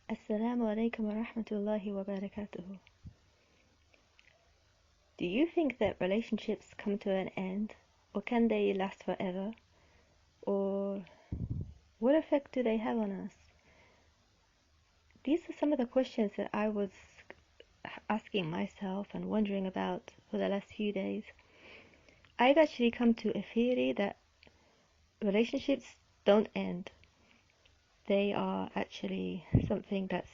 Assalamu alaikum wa rahmatullahi wa barakatuhu. Do you think that relationships come to an end, or can they last forever? Or what effect do they have on us? These are some of the questions that I was asking myself and wondering about for the last few days. I've actually come to a theory that relationships don't end. They are actually something that's,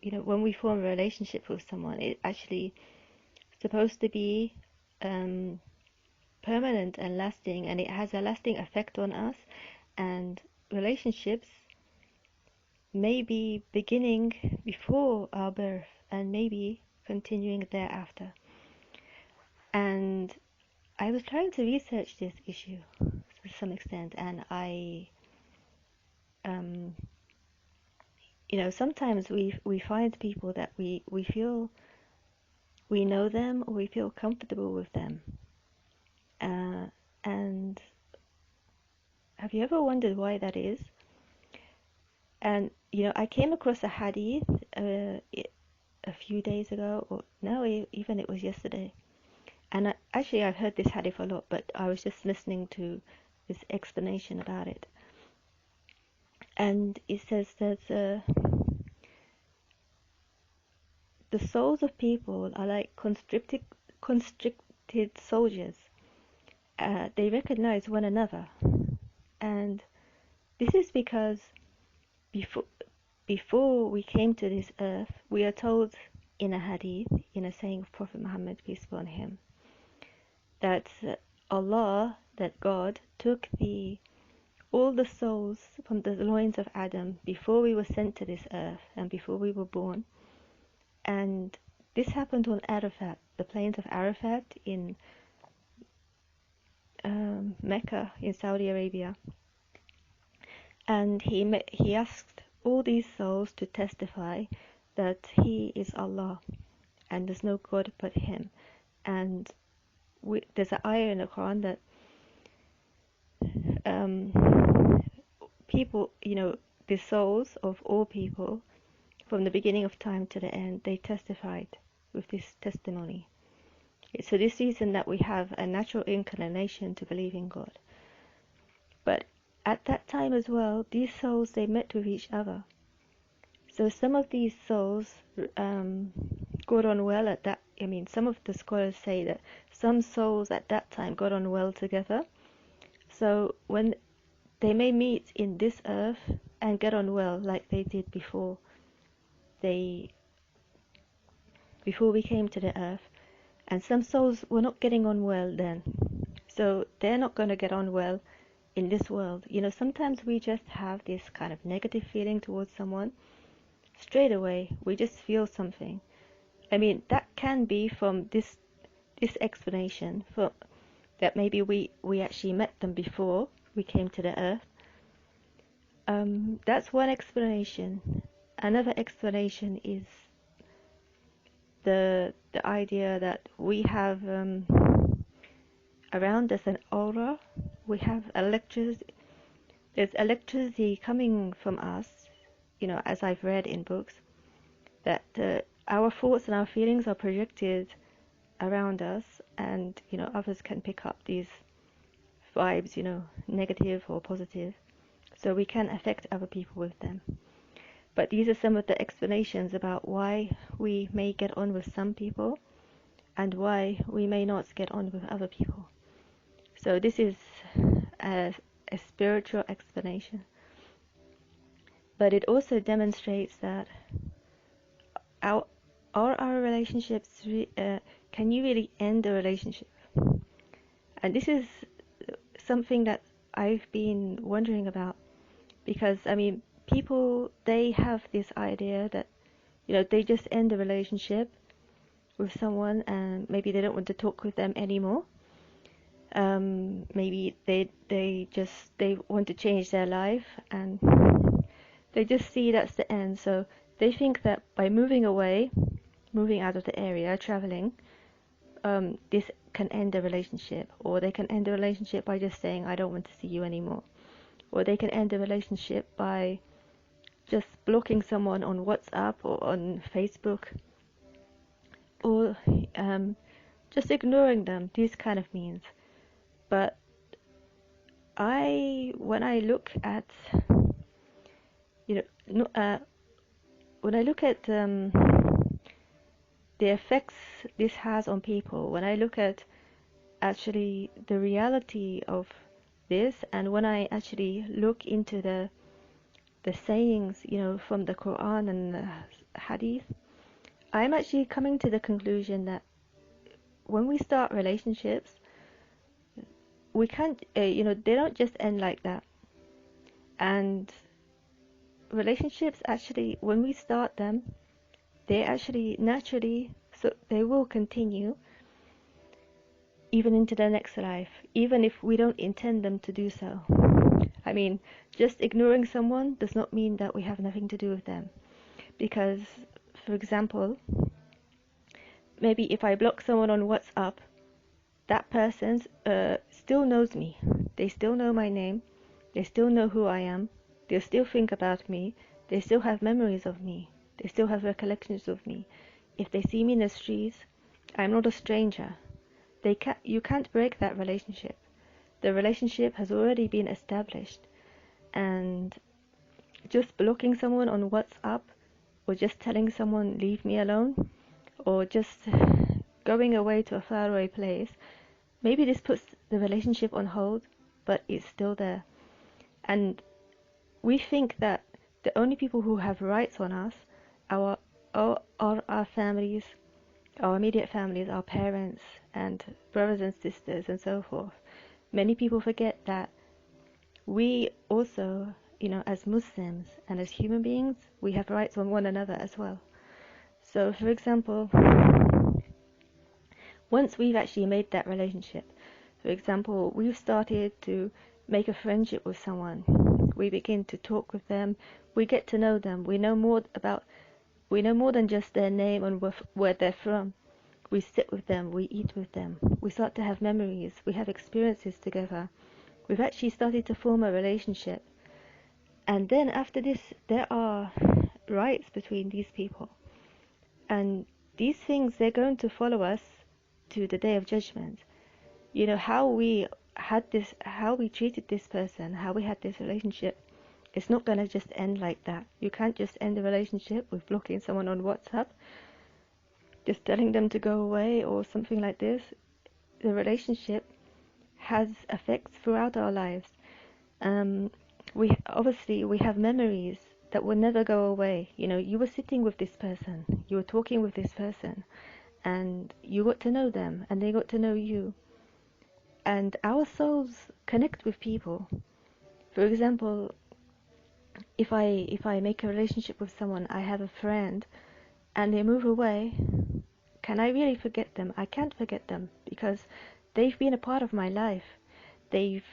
when we form a relationship with someone, it actually supposed to be permanent and lasting, and it has a lasting effect on us. And relationships may be beginning before our birth and maybe continuing thereafter. And I was trying to research this issue to some extent, and sometimes we find people that we feel we know them, or we feel comfortable with them. And have you ever wondered why that is? And I came across a hadith a few days ago, or no, even it was yesterday. And I've heard this hadith a lot, but I was just listening to this explanation about it. And it says that the souls of people are like constricted soldiers. They recognize one another. And this is because before we came to this earth, we are told in a hadith, in a saying of Prophet Muhammad, peace be on him, that Allah, that God, took all the souls from the loins of Adam before we were sent to this earth and before we were born. And this happened on Arafat, the plains of Arafat in Mecca in Saudi Arabia. And he asked all these souls to testify that he is Allah and there's no God but him. And there's an ayah in the Quran that people, the souls of all people, from the beginning of time to the end, they testified with this testimony. So this reason that we have a natural inclination to believe in God. But at that time as well, these souls, they met with each other. So some of these souls got on well at that. Some of the scholars say that some souls at that time got on well together. So when they may meet in this earth and get on well like they did before we came to the earth. And some souls were not getting on well then. So they're not going to get on well in this world. Sometimes we just have this kind of negative feeling towards someone. Straight away, we just feel something. That can be from this explanation, for that maybe we actually met them before we came to the earth. That's one explanation. Another explanation is the idea that we have around us an aura. We have there's electricity coming from us, as I've read in books, that our thoughts and our feelings are projected around us, and others can pick up these vibes, negative or positive, so we can affect other people with them. But these are some of the explanations about why we may get on with some people and why we may not get on with other people. So this is a spiritual explanation. But it also demonstrates that our relationships, can you really end a relationship? And this is something that I've been wondering about, because people, they have this idea that they just end a relationship with someone and maybe they don't want to talk with them anymore. Maybe they want to change their life, and they just see that's the end. So they think that by moving away, moving out of the area, traveling, this can end a relationship. Or they can end a relationship by just saying, I don't want to see you anymore. Or they can end a relationship by just blocking someone on WhatsApp or on Facebook, or just ignoring them, these kind of means. But when I look at, you know, when I look at the effects this has on people, when I look at actually the reality of this, and when I actually look into the sayings, from the Quran and the Hadith, I'm actually coming to the conclusion that when we start relationships, we can't, they don't just end like that. And relationships actually, when we start them, they actually naturally, so they will continue even into the next life, even if we don't intend them to do so. I mean, just ignoring someone does not mean that we have nothing to do with them. Because, for example, maybe if I block someone on WhatsApp, that person still knows me. They still know my name. They still know who I am. They still think about me. They still have memories of me. They still have recollections of me. If they see me in the streets, I'm not a stranger. You can't break that relationship. The relationship has already been established. And just blocking someone on WhatsApp, or just telling someone leave me alone, or just going away to a faraway place, maybe this puts the relationship on hold, but it's still there. And we think that the only people who have rights on us are our families, our immediate families, our parents and brothers and sisters and so forth. Many people forget that we also, as Muslims and as human beings, we have rights on one another as well. So, for example, once we've actually made that relationship, for example, we've started to make a friendship with someone, we begin to talk with them, we get to know them, we know more than just their name and where they're from. We sit with them, we eat with them, we start to have memories, we have experiences together. We've actually started to form a relationship. And then after this, there are rights between these people. And these things, they're going to follow us to the Day of Judgment. How we treated this person, how we had this relationship, it's not going to just end like that. You can't just end a relationship with blocking someone on WhatsApp, just telling them to go away or something like this. The relationship has effects throughout our lives. We have memories that will never go away. You were sitting with this person, you were talking with this person, and you got to know them, and they got to know you. And our souls connect with people. For example, if I make a relationship with someone, I have a friend, and they move away, can I really forget them? I can't forget them, because they've been a part of my life. They've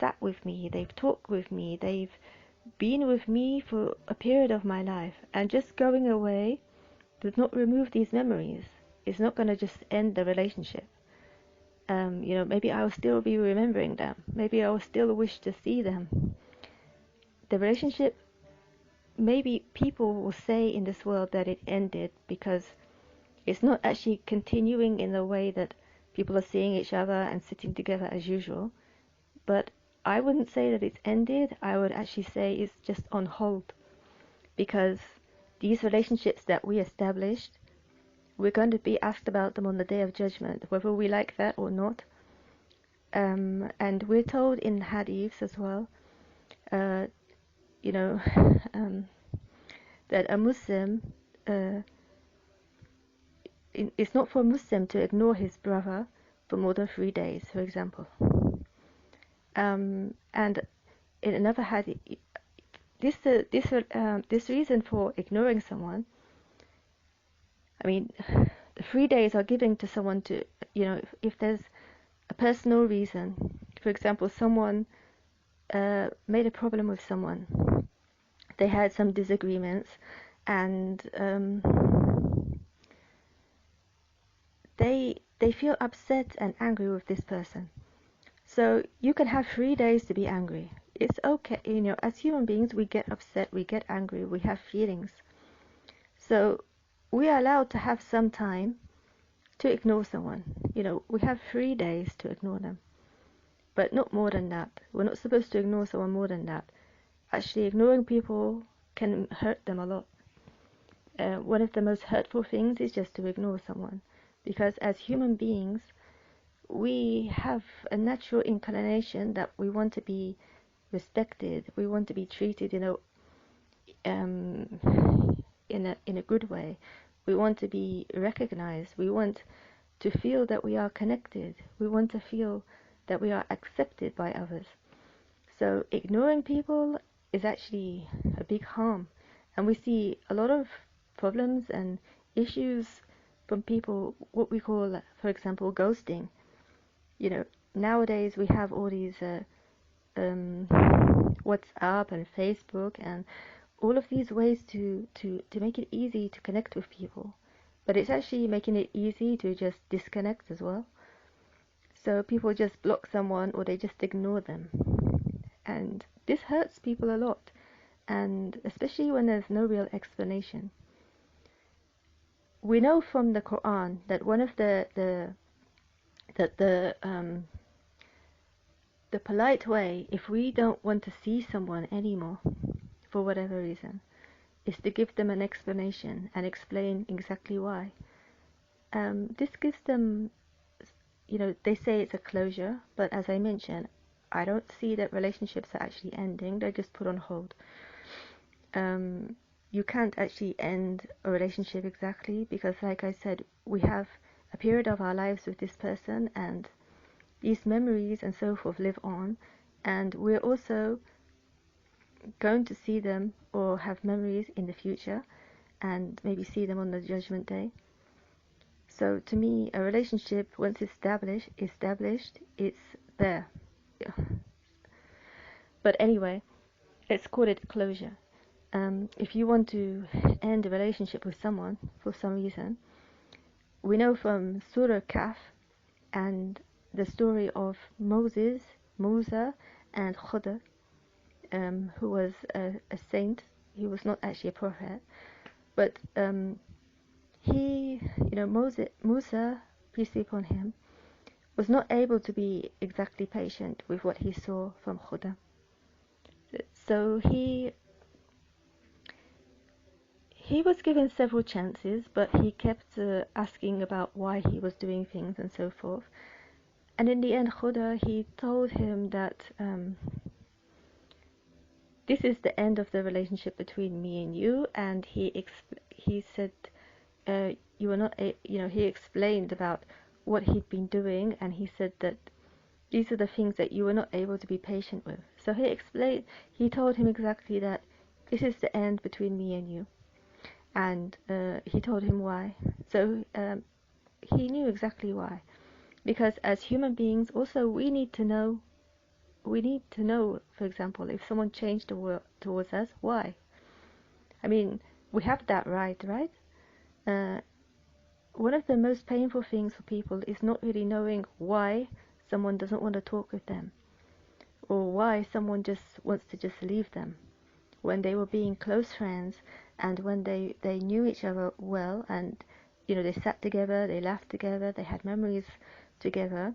sat with me, they've talked with me, they've been with me for a period of my life. And just going away does not remove these memories. It's not going to just end the relationship. Maybe I'll still be remembering them. Maybe I'll still wish to see them. The relationship, maybe people will say in this world that it ended because it's not actually continuing in the way that people are seeing each other and sitting together as usual. But I wouldn't say that it's ended. I would actually say it's just on hold, because these relationships that we established, we're going to be asked about them on the Day of Judgment, whether we like that or not. And we're told in hadiths as well, that a Muslim, it's not for a Muslim to ignore his brother for more than 3 days, for example. And in another hadith, this reason for ignoring someone, I mean, the 3 days are given to someone to, if there's a personal reason. For example, someone made a problem with someone. They had some disagreements, and they feel upset and angry with this person. So you can have 3 days to be angry. it's okay. As human beings, we get upset, we get angry, we have feelings. So we are allowed to have some time to ignore someone. We have 3 days to ignore them, but not more than that. We're not supposed to ignore someone more than that. Actually, ignoring people can hurt them a lot. One of the most hurtful things is just to ignore someone, because as human beings, we have a natural inclination that we want to be respected, we want to be treated, in a good way. We want to be recognized. We want to feel that we are connected. We want to feel that we are accepted by others. So ignoring people is actually a big harm. And we see a lot of problems and issues from people, what we call, for example, ghosting. Nowadays we have all these WhatsApp and Facebook and all of these ways to make it easy to connect with people. But it's actually making it easy to just disconnect as well. So people just block someone or they just ignore them. And this hurts people a lot. And especially when there's no real explanation. We know from the Quran that one of the polite way, if we don't want to see someone anymore, for whatever reason, is to give them an explanation and explain exactly why. This gives them, they say it's a closure, but as I mentioned, I don't see that relationships are actually ending, they're just put on hold. You can't actually end a relationship exactly, because like I said, we have a period of our lives with this person, and these memories and so forth live on, and we're also going to see them or have memories in the future, and maybe see them on the Judgment Day. So to me, a relationship, once established, it's there. Yeah. But anyway, let's call it closure. If you want to end a relationship with someone for some reason, we know from Surah Kahf and the story of Musa and Khidr, who was a saint. He was not actually a prophet, but Musa, peace be upon him, was not able to be exactly patient with what he saw from Khidr. So he was given several chances, but he kept asking about why he was doing things and so forth. And in the end, Khidr, he told him that this is the end of the relationship between me and you. And he said, you were not, he explained about what he'd been doing, and he said that these are the things that you were not able to be patient with. So he told him exactly that this is the end between me and you. And he told him why. So he knew exactly why. Because as human beings, also we need to know, for example, if someone changed towards us, why? I mean, we have that right? One of the most painful things for people is not really knowing why someone doesn't want to talk with them, or why someone just wants to just leave them when they were being close friends, and when they knew each other well, and they sat together, they laughed together, they had memories together,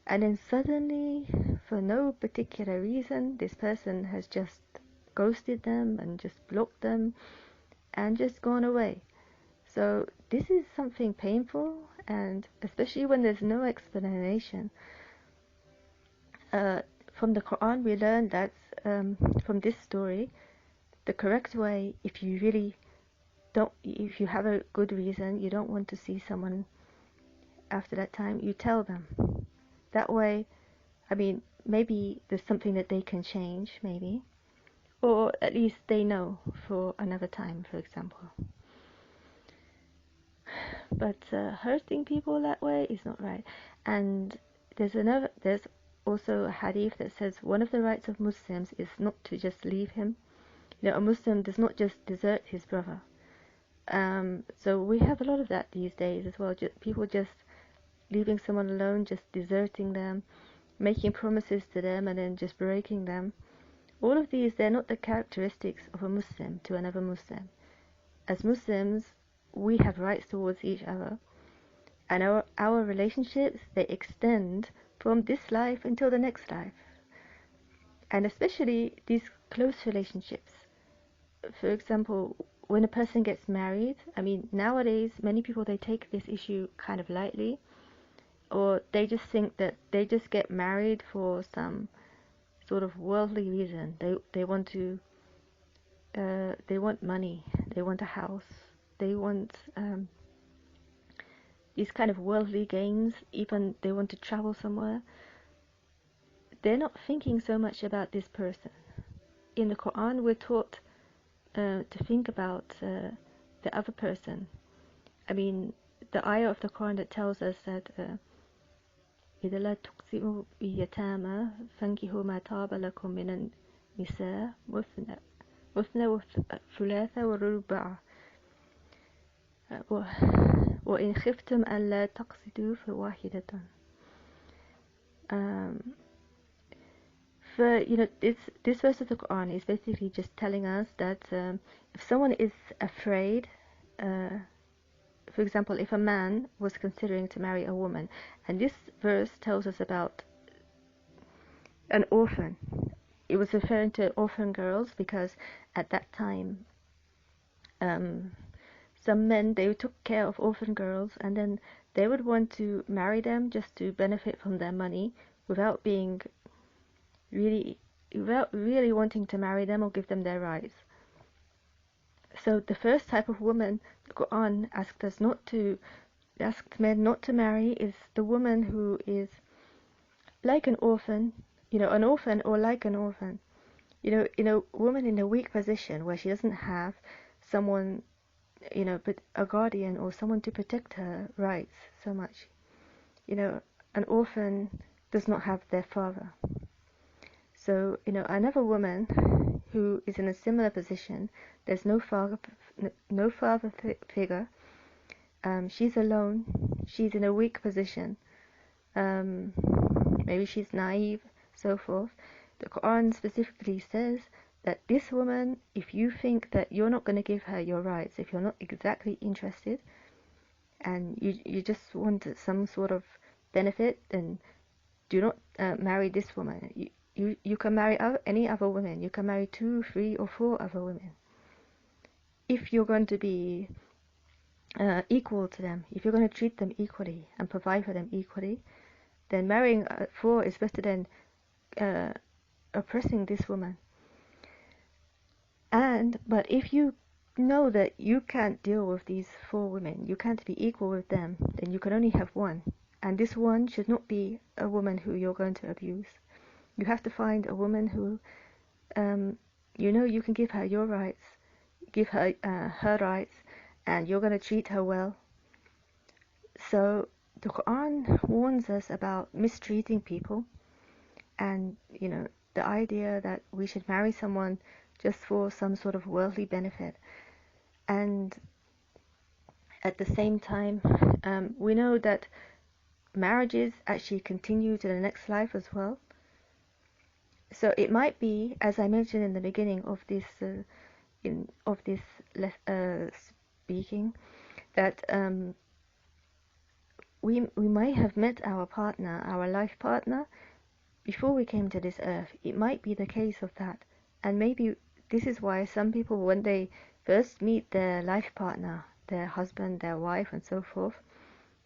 and then suddenly, for no particular reason, this person has just ghosted them and just blocked them and just gone away. So this is something painful, and especially when there's no explanation. From the Quran we learn that, from this story, the correct way, if you have a good reason, you don't want to see someone after that time, you tell them. That way, I mean, maybe there's something that they can change, maybe, or at least they know for another time, for example. But hurting people that way is not right. And there's also a hadith that says one of the rights of Muslims is not to just leave him. A Muslim does not just desert his brother. So we have a lot of that these days as well. People just leaving someone alone, just deserting them, making promises to them, and then just breaking them. All of these, they're not the characteristics of a Muslim to another Muslim. As Muslims, we have rights towards each other, and our relationships, they extend from this life until the next life. And especially these close relationships. For example, when a person gets married, I mean, nowadays, many people, they take this issue kind of lightly, or they just think that they just get married for some sort of worldly reason. They want money, they want a house, they want these kind of worldly gains, even they want to travel somewhere. They're not thinking so much about this person. In the Quran, we're taught to think about the other person. I mean, the ayah of the Quran that tells us that إذا لا تقسموا باليتامى فانكحوا ما طاب لكم من النساء مثنى وثلاث ورباع وإن خفتم ألا تقسطوا فواحدة. This verse of the Quran is basically just telling us that if someone is afraid, for example, if a man was considering to marry a woman, and this verse tells us about an orphan. It was referring to orphan girls because at that time, some men, they took care of orphan girls, and then they would want to marry them just to benefit from their money without really wanting to marry them or give them their rights. So the first type of woman the Quran asked men not to marry is the woman who is like an orphan, an orphan or like an orphan. In a woman in a weak position where she doesn't have someone, but a guardian or someone to protect her rights so much. An orphan does not have their father. So, another woman who is in a similar position, there's no father figure. She's alone. She's in a weak position. Maybe she's naive, so forth. The Quran specifically says that this woman, if you think that you're not going to give her your rights, if you're not exactly interested, and you just want some sort of benefit, then do not marry this woman. You can marry any other woman. You can marry 2, 3, or 4 other women. If you're going to be equal to them, if you're going to treat them equally and provide for them equally, then marrying 4 is better than oppressing this woman. But if you know that you can't deal with these 4 women, you can't be equal with them, then you can only have one. And this one should not be a woman who you're going to abuse. You have to find a woman who, you can give her your rights, give her her rights, and you're going to treat her well. So the Quran warns us about mistreating people, and the idea that we should marry someone just for some sort of worldly benefit. And at the same time, we know that marriages actually continue to the next life as well. So it might be, as I mentioned in the beginning of this speaking, that we might have met our partner, our life partner, before we came to this earth. It might be the case of that, and maybe this is why some people, when they first meet their life partner, their husband, their wife, and so forth,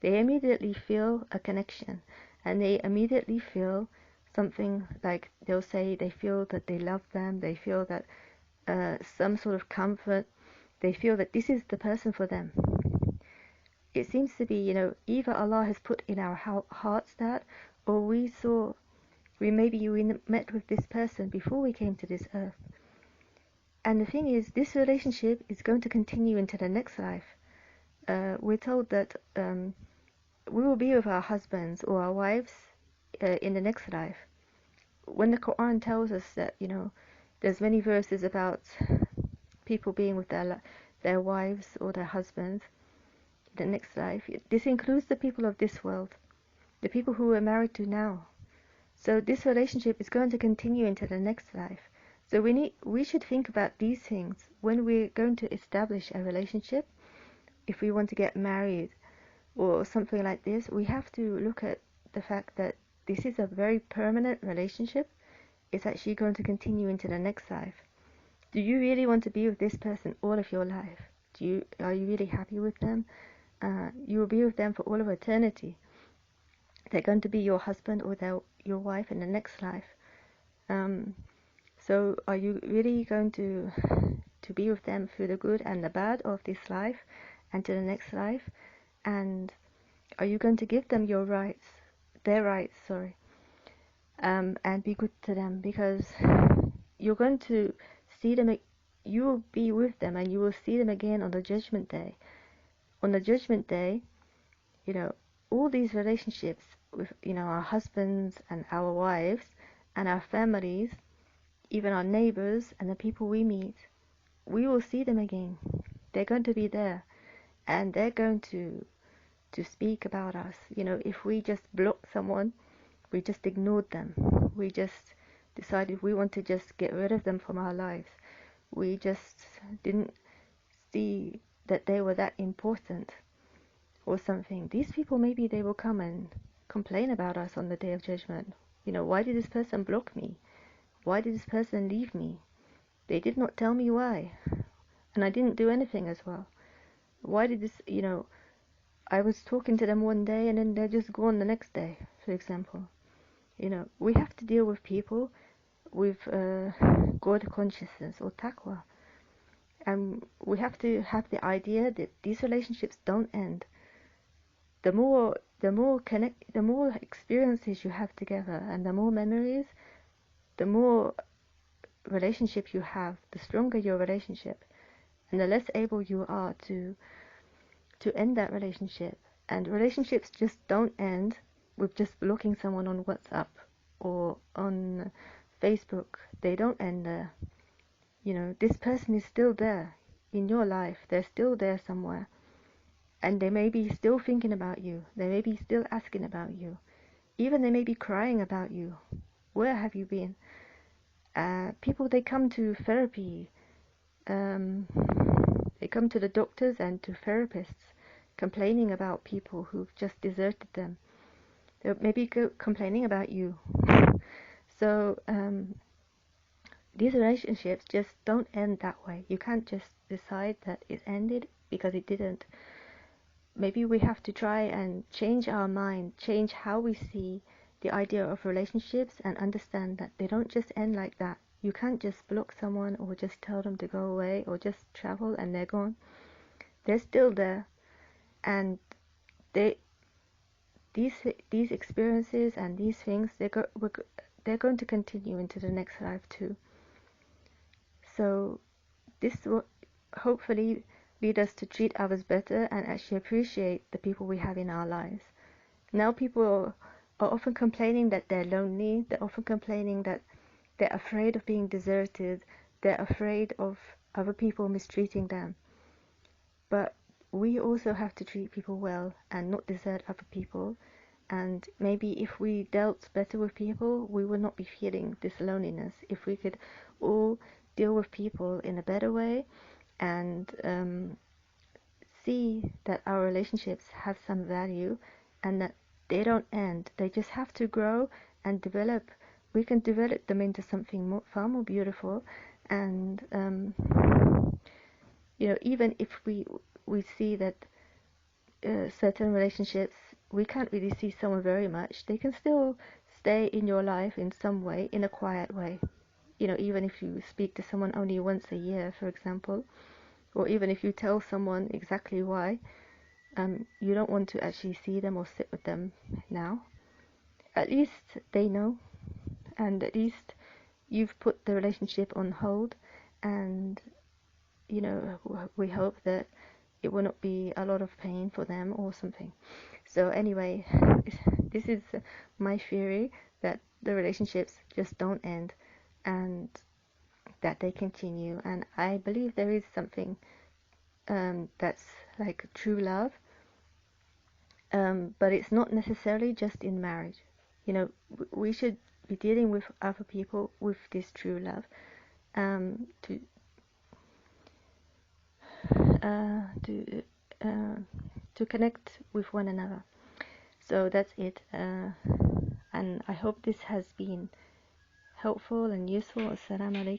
they immediately feel a connection, and they immediately feel something like, they'll say they feel that they love them, they feel that some sort of comfort, they feel that this is the person for them. It seems to be, either Allah has put in our hearts that, or we met with this person before we came to this earth. And the thing is, this relationship is going to continue into the next life. We're told that we will be with our husbands or our wives in the next life. When the Quran tells us that, there's many verses about people being with their wives or their husbands in the next life, this includes the people of this world, the people who we're married to now. So this relationship is going to continue into the next life. So we should think about these things when we're going to establish a relationship. If we want to get married or something like this, we have to look at the fact that this is a very permanent relationship. It's actually going to continue into the next life. Do you really want to be with this person all of your life? Are you really happy with them? You will be with them for all of eternity. They're going to be your husband or your wife in the next life. So are you really going to be with them through the good and the bad of this life and to the next life? And are you going to give them their rights, sorry, and be good to them? Because you're going to see them, you will be with them and you will see them again on the judgment day. On the judgment day, you know, all these relationships with, our husbands and our wives and our families, even our neighbors and the people we meet, we will see them again. They're going to be there and they're going to speak about us. If we just blocked someone, we just ignored them, we just decided we want to just get rid of them from our lives, we just didn't see that they were that important or something, these people, maybe they will come and complain about us on the day of judgment. Why did this person block me? Why did this person leave me? They did not tell me why. And I didn't do anything as well. Why did this, I was talking to them one day and then they're just gone the next day, for example. We have to deal with people with God consciousness or taqwa. And we have to have the idea that these relationships don't end. The more experiences you have together and the more memories, the more relationship you have, the stronger your relationship, and the less able you are to end that relationship. And relationships just don't end with just blocking someone on WhatsApp or on Facebook. They don't end there. This person is still there in your life. They're still there somewhere. And they may be still thinking about you. They may be still asking about you. Even they may be crying about you. Where have you been? People, they come to therapy. They come to the doctors and to therapists complaining about people who've just deserted them. They may be complaining about you. So these relationships just don't end that way. You can't just decide that it ended because it didn't. Maybe we have to try and change our mind, change how we see the idea of relationships, and understand that they don't just end like that. You can't just block someone or just tell them to go away or just travel and they're gone. They're still there, and these experiences and these things, they're going to continue into the next life too. So this will hopefully lead us to treat others better and actually appreciate the people we have in our lives. Now people are often complaining that they're lonely. They're often complaining that they're afraid of being deserted. They're afraid of other people mistreating them. But we also have to treat people well and not desert other people. And maybe if we dealt better with people, we would not be feeling this loneliness. If we could all deal with people in a better way and see that our relationships have some value and that they don't end. They just have to grow and develop. We can develop them into something far more beautiful. And even if we see that certain relationships, we can't really see someone very much, they can still stay in your life in some way, in a quiet way. Even if you speak to someone only once a year, for example, or even if you tell someone exactly why you don't want to actually see them or sit with them now, at least they know, and at least you've put the relationship on hold, and we hope that it will not be a lot of pain for them or something. So anyway, this is my theory, that the relationships just don't end and that they continue. And I believe there is something that's like true love, but it's not necessarily just in marriage. We should be dealing with other people with this true love. to to to connect with one another. So that's it, and I hope this has been helpful and useful. Assalamu alaikum.